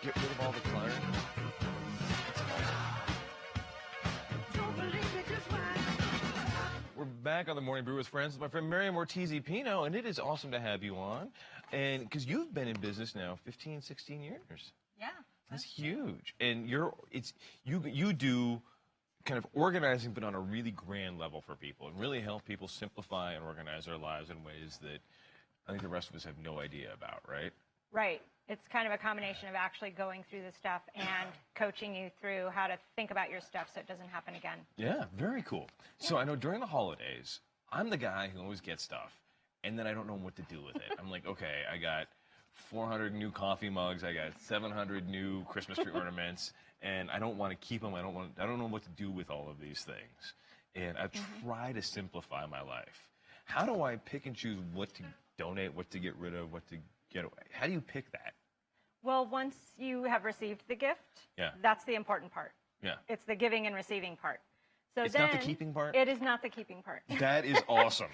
Get rid of all the clutter. We're back on the Morning Brew with Friends with my friend Miriam Ortiz Pino, and it is awesome to have you on. And because you've been in business now 15, 16 years. Yeah. That's huge. And you do kind of organizing, but on a really grand level for people, and really help people simplify and organize their lives in ways that I think the rest of us have no idea about, right? Right. It's kind of a combination of actually going through the stuff and coaching you through how to think about your stuff so it doesn't happen again. Yeah, very cool. Yeah. So I know during the holidays, I'm the guy who always gets stuff, and then I don't know what to do with it. I'm like, okay, I got 400 new coffee mugs, I got 700 new Christmas tree ornaments, and I don't want to keep them. I don't know what to do with all of these things. And I try to simplify my life. How do I pick and choose what to donate, what to get rid of, what to get away? How do you pick that? Well, once you have received the gift, yeah, that's the important part. Yeah. It's the giving and receiving part. So it's then, not the keeping part? It is not the keeping part. That is awesome.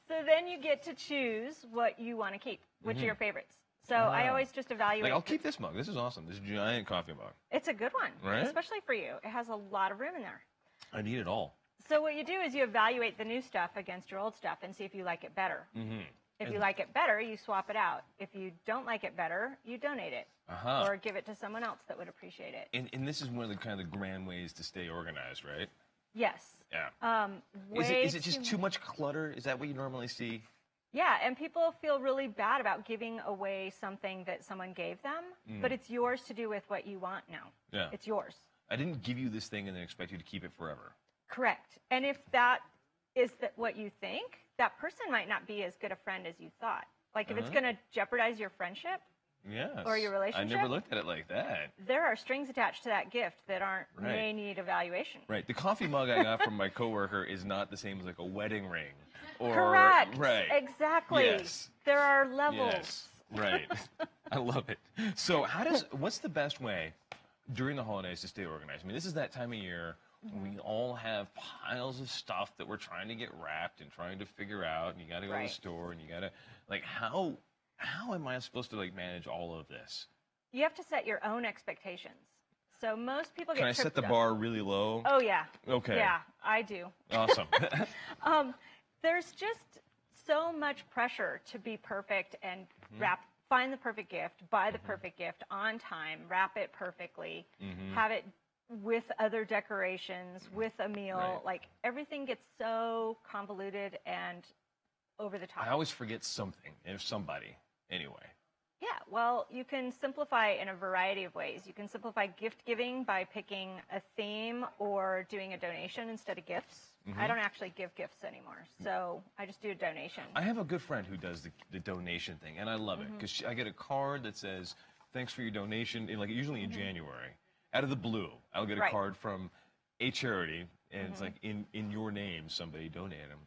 So then you get to choose what you want to keep, which are your favorites. So I always just evaluate. Like, I'll keep this mug. This is awesome. This giant coffee mug. It's a good one, right? Especially for you. It has a lot of room in there. I need it all. So what you do is you evaluate the new stuff against your old stuff and see if you like it better. If you like it better, you swap it out. If you don't like it better, you donate it or give it to someone else that would appreciate it. And this is one of the kind of the grand ways to stay organized, right? Yes. Yeah. Is it just too much clutter? Is that what you normally see? Yeah, and people feel really bad about giving away something that someone gave them, but it's yours to do with what you want now. Yeah. It's yours. I didn't give you this thing and then expect you to keep it forever. Correct. And if that is what you think, that person might not be as good a friend as you thought. Like if it's going to jeopardize your friendship or your relationship. I never looked at it like that. There are strings attached to that gift that may need evaluation. Right. The coffee mug I got from my coworker is not the same as like a wedding ring. Correct. Right. Exactly. Yes. There are levels. Yes. Right. I love it. So what's the best way during the holidays to stay organized? I mean, this is that time of year when we all have piles of stuff that we're trying to get wrapped and trying to figure out, and you got to go to the store, and you got to, like, how am I supposed to, like, manage all of this? You have to set your own expectations. So most people get Can I set the bar really low? Oh, yeah. Okay. Yeah, I do. Awesome. There's just so much pressure to be perfect and find the perfect gift, buy the perfect gift on time, wrap it perfectly, have it with other decorations, with a meal. Like everything gets so convoluted and over the top. I always forget something, if somebody, anyway. Yeah, well, you can simplify in a variety of ways. You can simplify gift giving by picking a theme or doing a donation instead of gifts. I don't actually give gifts anymore, so I just do a donation. I have a good friend who does the donation thing, and I love it because I get a card that says, thanks for your donation, usually in January. Out of the blue, I'll get a card from a charity, and it's like, in your name, somebody donated them.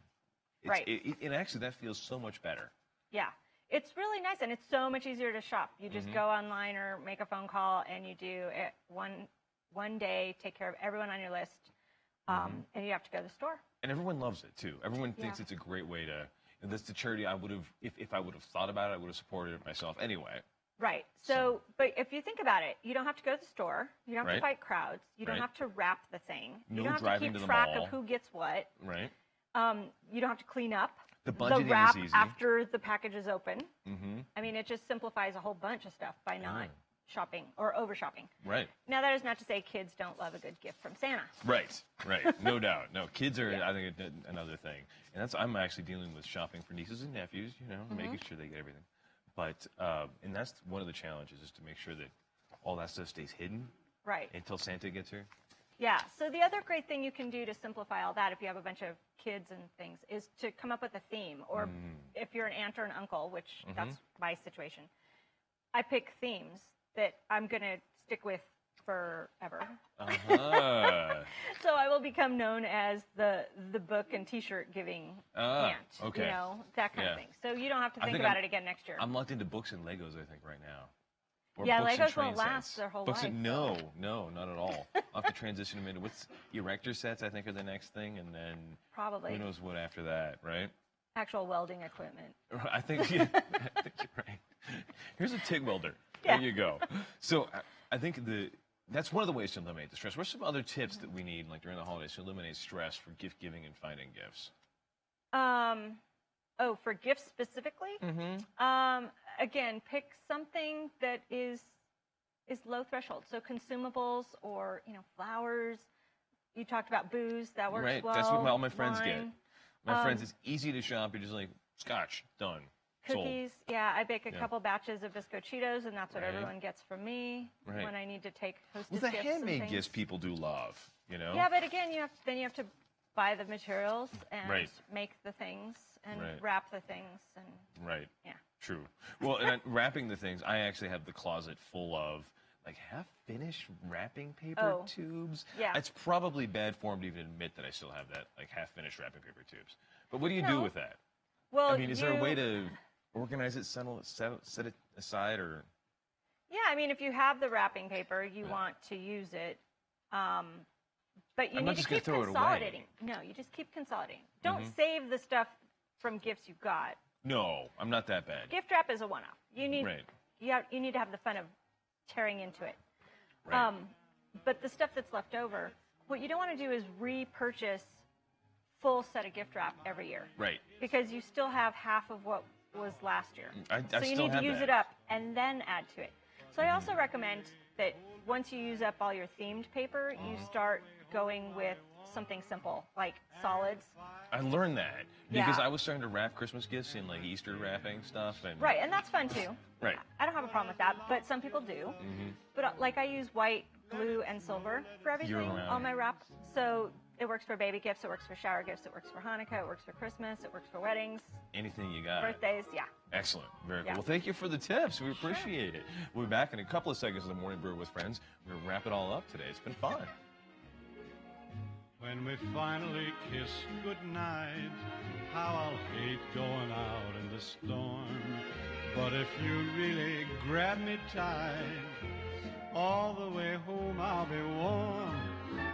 And actually, that feels so much better. Yeah. It's really nice, and it's so much easier to shop. You just go online or make a phone call, and you do it one day, take care of everyone on your list, and you have to go to the store. And everyone loves it, too. Everyone thinks it's a great way to, and that's the charity I would have, if I would have thought about it, I would have supported it myself anyway. Right. So, but if you think about it, you don't have to go to the store. You don't have to fight crowds. You don't have to wrap the thing. You don't have to keep track of who gets what. Right. You don't have to clean up the wrap is easy. after the package is open. I mean, it just simplifies a whole bunch of stuff by not shopping or over shopping. Right. Now, that is not to say kids don't love a good gift from Santa. Right. No doubt. No, kids are, I think, another thing. And I'm actually dealing with shopping for nieces and nephews, making sure they get everything. But, and that's one of the challenges, is to make sure that all that stuff stays hidden. Right. Until Santa gets here. Yeah. So the other great thing you can do to simplify all that, if you have a bunch of kids and things, is to come up with a theme. Or if you're an aunt or an uncle, which that's my situation, I pick themes that I'm going to stick with forever. So I will become known as the book and T-shirt giving aunt. Okay. That kind of thing. So you don't have to think about it again next year. I'm locked into books and Legos, I think, right now. Or Legos won't last their whole life. No, not at all. I'll have to transition them into erector sets, I think, are the next thing, and then probably who knows what after that, right? Actual welding equipment. I think you're right. Here's a TIG welder. There you go. So I think that's one of the ways to eliminate the stress. What are some other tips that we need, like during the holidays, to eliminate stress for gift giving and finding gifts? For gifts specifically? Again, pick something that is low threshold. So consumables or, flowers. You talked about booze. That works right. well. That's what all my friends wine. get. My friends, it's easy to shop. You're just like, scotch, done. Cookies. Sold. Yeah, I bake a couple batches of Bisco Cheetos, and that's what Right. everyone gets from me when I need to take hostess Well, the gifts handmade and gifts things. people do love, Yeah, but again, you have to buy the materials and Right. make the things and Right. wrap the things and Right. yeah. True. Well, and wrapping the things, I actually have the closet full of like half-finished wrapping paper tubes. Yeah. It's probably bad form to even admit that I still have that like half-finished wrapping paper tubes. But what do you do with that? Well, I mean, is there a way to organize it, set it aside, or? Yeah, I mean, if you have the wrapping paper, you want to use it, but you I'm need not to just gonna keep throw it consolidating. away. No, you just keep consolidating. Don't save the stuff from gifts you got. No, I'm not that bad. Gift wrap is a one-off. You need Right. you need to have the fun of tearing into it. Right. But the stuff that's left over, what you don't want to do is repurchase full set of gift wrap every year. Right. Because you still have half of what was last year. I so you still need to have use that. it up and then add to it. So I also recommend that once you use up all your themed paper, you start going with something simple, like solids. I learned that because Yeah. I was starting to wrap Christmas gifts in like Easter wrapping stuff. And Right, and that's fun too. Right. I don't have a problem with that, but some people do. But like I use white, blue, and silver for everything Year-round. on my wrap. So it works for baby gifts, it works for shower gifts, it works for Hanukkah, it works for Christmas, it works for weddings, Anything you got. birthdays, yeah. Excellent. Very cool. Yeah. Well, thank you for the tips. We appreciate it. We'll be back in a couple of seconds of the Morning Brew with Friends. We're going to wrap it all up today. It's been fun. When we finally kiss goodnight, how I'll hate going out in the storm. But if you really grab me tight, all the way home I'll be warm.